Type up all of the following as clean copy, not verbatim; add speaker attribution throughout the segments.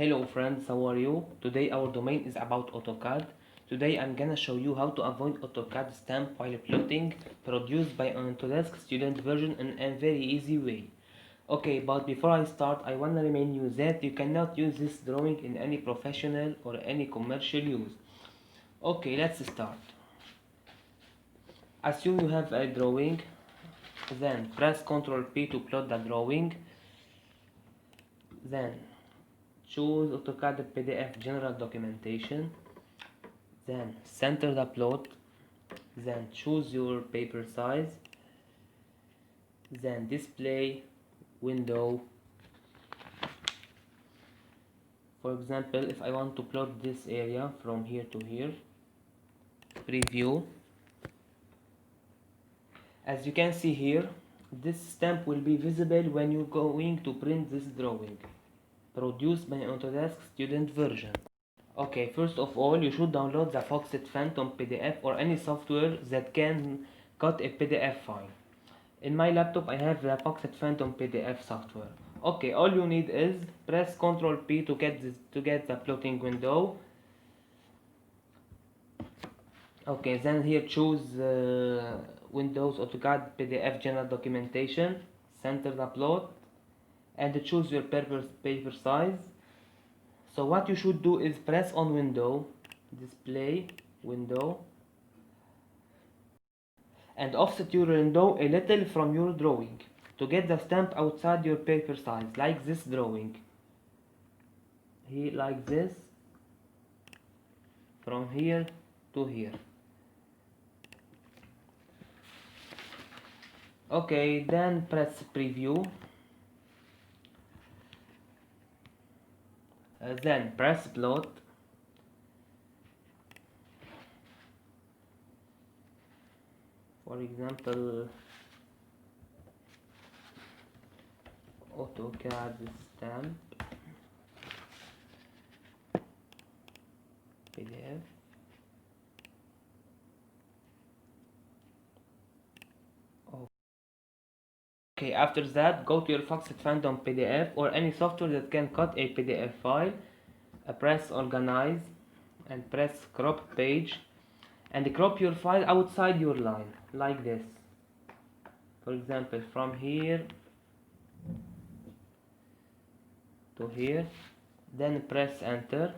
Speaker 1: Hello friends, how are you? Today our domain is about AutoCAD. Today I'm gonna show you how to avoid AutoCAD stamp while plotting produced by an Autodesk student version in a very easy way. Okay, but before I start, I wanna remind you that you cannot use this drawing in any professional or any commercial use. Okay, let's start. Assume you have a drawing, then press Ctrl P to plot the drawing, then choose AutoCAD PDF General Documentation, then center the plot, then choose your paper size, then display, window. For example, if I want to plot this area from here to here, preview. As you can see here, this stamp will be visible when you're going to print this drawing, produced by Autodesk student version. Okay, first of all, you should download the Foxit Phantom PDF or any software that can cut a PDF file. In my laptop, I have the Foxit Phantom PDF software. Okay, all you need is press Ctrl P to get the plotting window. Okay, then here choose Windows AutoCAD PDF General Documentation, center the plot, and choose your paper size. So what you should do is press on window, display, window, and offset your window a little from your drawing to get the stamp outside your paper size, like this drawing. Here, like this, from here to here. Okay, then press preview. Then press plot. For example, AutoCAD stamp PDF. Okay, after that, go to your Foxit Phantom PDF or any software that can cut a PDF file. Press organize and press crop page and crop your file outside your line, like this. For example, from here to here, then press enter.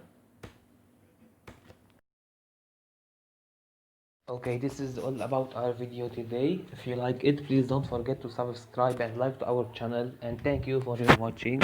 Speaker 1: Okay, this is all about our video today. If you like it, please don't forget to subscribe and like to our channel, and thank you for your watching.